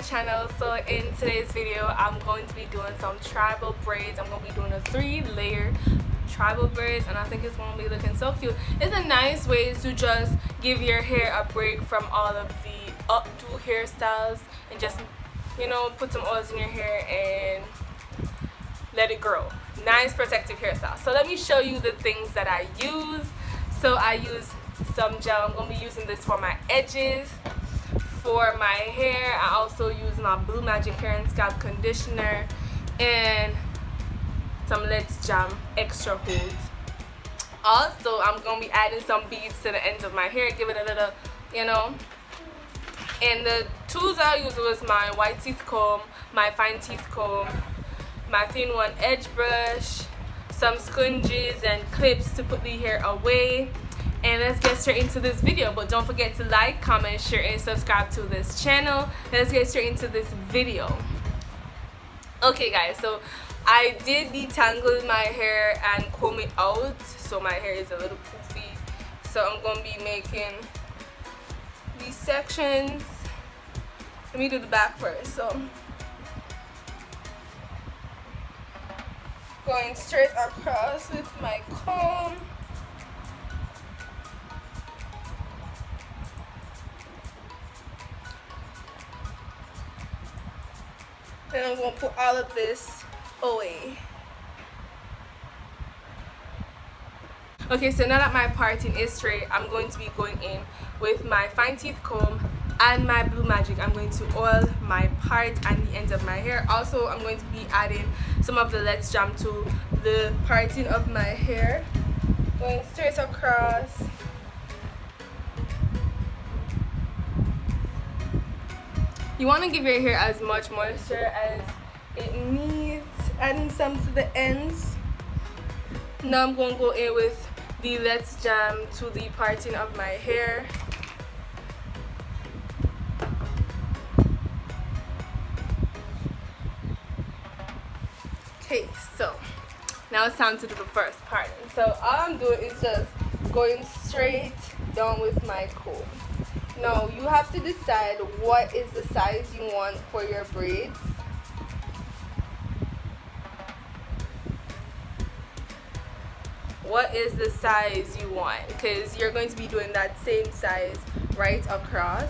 channel. So in today's video I'm going to be doing some tribal braids. I'm going to be doing a 3-layer tribal braids, and I think it's going to be looking so cute. It's a nice way to just give your hair a break from all of the updo hairstyles and just, you know, put some oils in your hair and let it grow. Nice protective hairstyle. So let me show you the things that I use. So I use some gel. I'm going to be using this for my edges. For my hair, I also use my Blue Magic hair and scalp conditioner and some Let's Jam extra hold. Also, I'm going to be adding some beads to the ends of my hair, give it a little, you know. And the tools I used was my white teeth comb, my fine teeth comb, my thin one edge brush, some scrunchies and clips to put the hair away. And let's get straight into this video. But don't forget to like, comment, share, and subscribe to this channel. Let's get straight into this video. Okay guys, so I did detangle my hair and comb it out, so my hair is a little poofy. So I'm going to be making these sections. Let me do the back first. So going straight across with my comb. Then I'm going to put all of this away. Okay, so now that my parting is straight, I'm going to be going in with my fine teeth comb and my Blue Magic. I'm going to oil my part and the ends of my hair. Also, I'm going to be adding some of the Let's Jam to the parting of my hair. Going straight across. You want to give your hair as much moisture as it needs, adding some to the ends. Now I'm going to go in with the Let's Jam to the parting of my hair. Okay, so now it's time to do the first parting. So all I'm doing is just going straight down with my comb. Now you have to decide what is the size you want for your braids. What is the size you want? Because you're going to be doing that same size right across.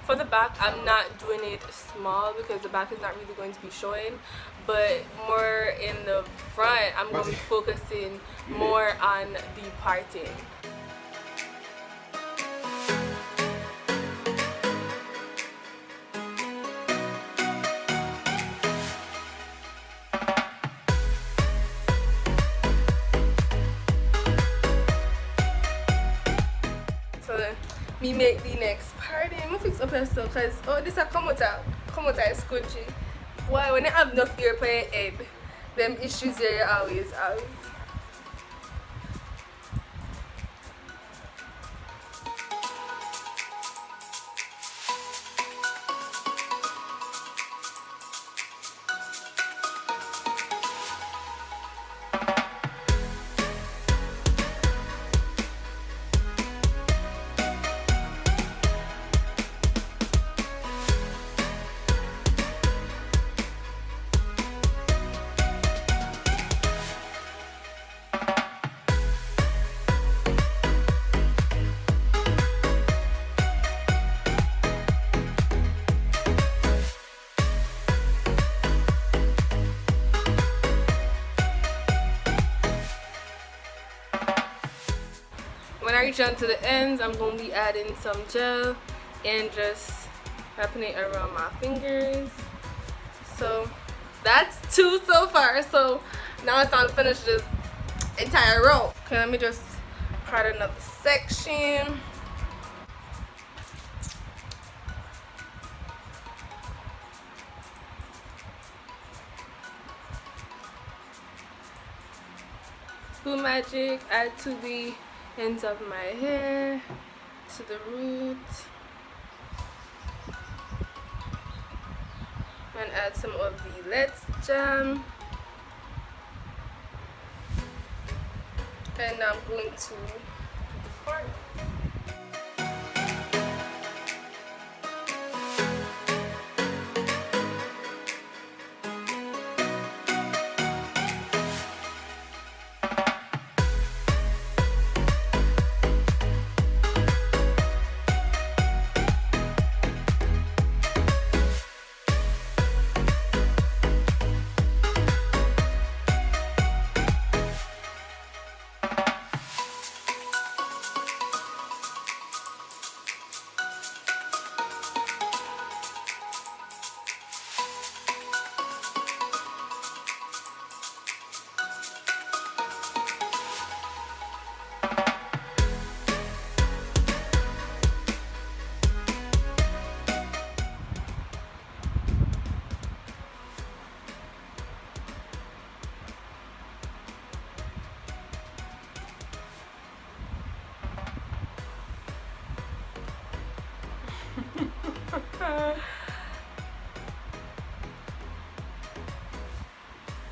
For the back, I'm not doing it small because the back is not really going to be showing, but more in the front, I'm going to be focusing more on the parting. So me make the next parting. I'm gonna fix up yourself because this a come out is scrunchy. Why when you have no hair for your head, them issues there you always have. reach down to the ends, I'm going to be adding some gel and just wrapping it around my fingers. So that's 2 so far. So now it's time to finish this entire row. Okay, let me just part another section. Blue Magic, add to the ends of my hair, to the root, and add some of the Let's Jam. And I'm going to part.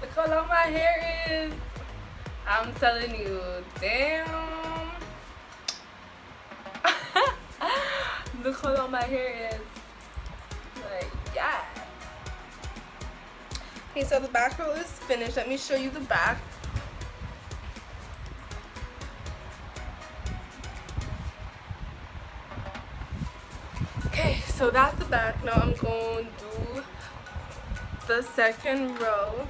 The color of my hair is, I'm telling you, damn. The color of my hair is like, yeah. Okay, so the back row is finished. Let me show you the back. Okay, so that's the back. Now I'm going to do the second row.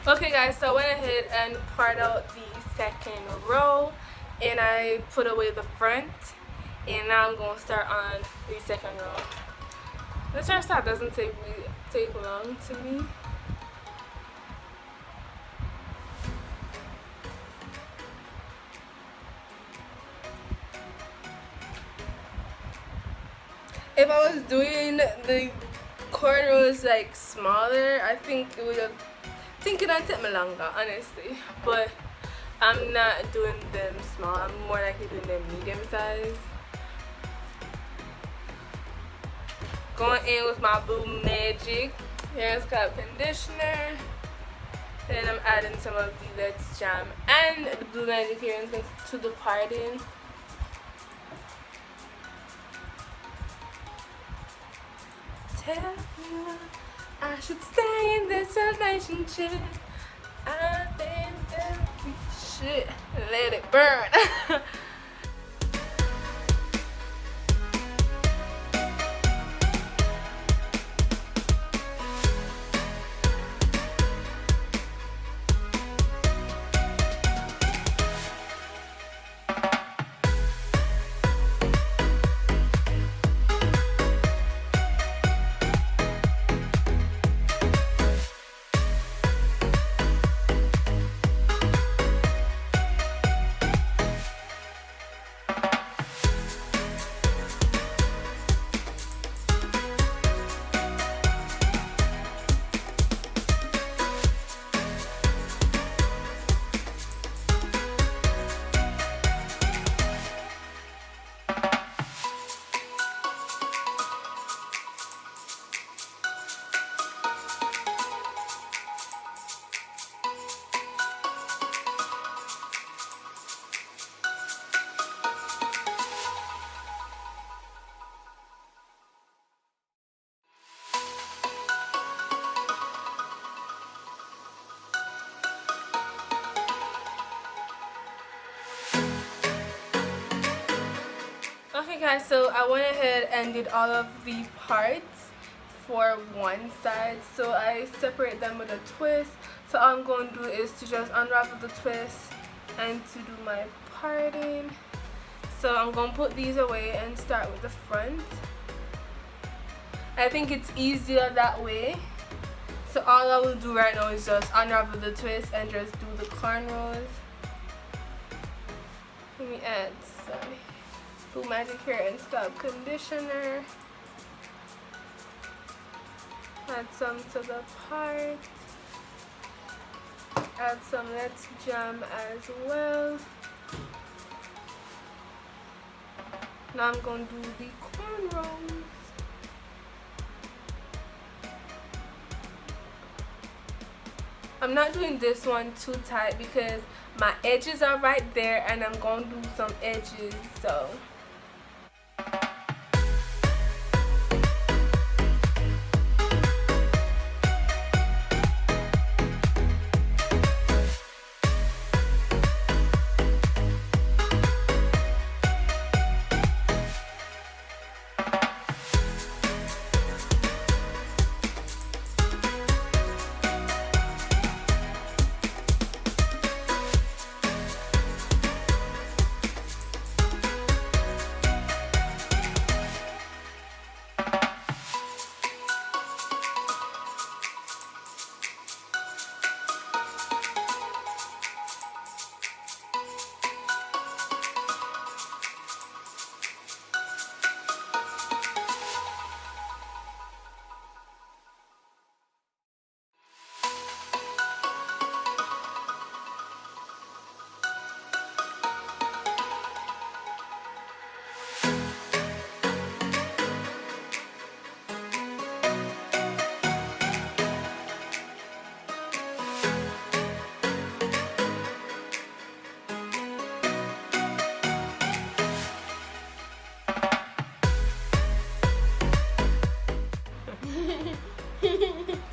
Okay guys, so I went ahead and part out the second row and I put away the front, and now I'm going to start on the second row. This hairstyle doesn't take long to me. If I was doing the cornrows like smaller, I think it would take me longer, honestly. But I'm not doing them small. I'm more likely doing them medium size. Going in with my Blue Magic hair scalp conditioner. Then I'm adding some of the Let's Jam and the Blue Magic hair to the parting. Tell me I should stay in this relationship. I think that we should let it burn. Okay guys, so I went ahead and did all of the parts for one side. So I separate them with a twist. So all I'm going to do is to just unravel the twist and to do my parting. So I'm going to put these away and start with the front. I think it's easier that way. So all I will do right now is just unravel the twist and just do the cornrows. Let me add some Blue Magic Hair and Scalp Conditioner. Add some to the part. Add some Let's Jam as well. Now I'm going to do the cornrows. I'm not doing this one too tight because my edges are right there and I'm going to do some edges, so.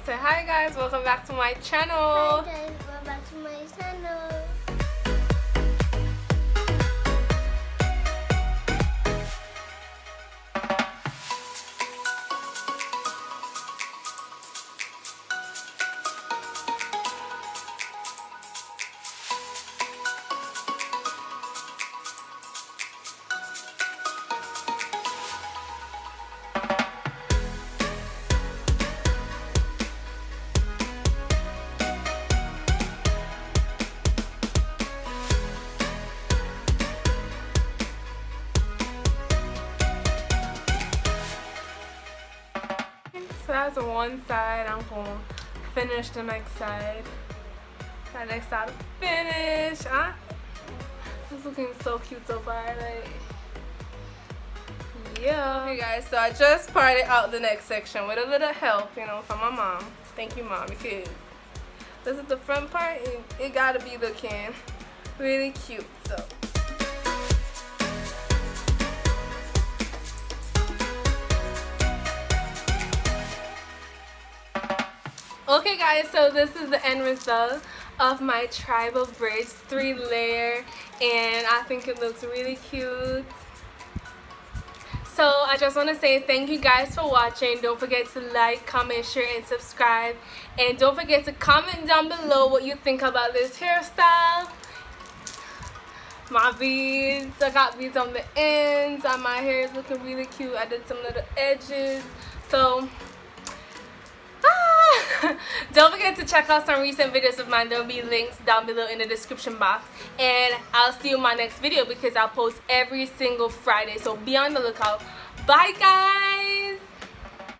So hi guys, welcome back to my channel. Hi guys, welcome back to my channel. So that's one side. I'm going to finish the next side. That next side finish. Huh? It's looking so cute so far. Like, yeah. Okay guys, so I just parted out the next section with a little help, you know, from my mom. Thank you, mom, because this is the front part and it gotta be looking really cute. So okay guys, so this is the end result of my tribal braids 3-layer, and I think it looks really cute. So I just want to say thank you guys for watching. Don't forget to like, comment, share, and subscribe. And don't forget to comment down below what you think about this hairstyle. My beads, I got beads on the ends, and my hair is looking really cute. I did some little edges. So don't forget to check out some recent videos of mine. There will be links down below in the description box. And I'll see you in my next video because I'll post every single Friday. So be on the lookout. Bye guys!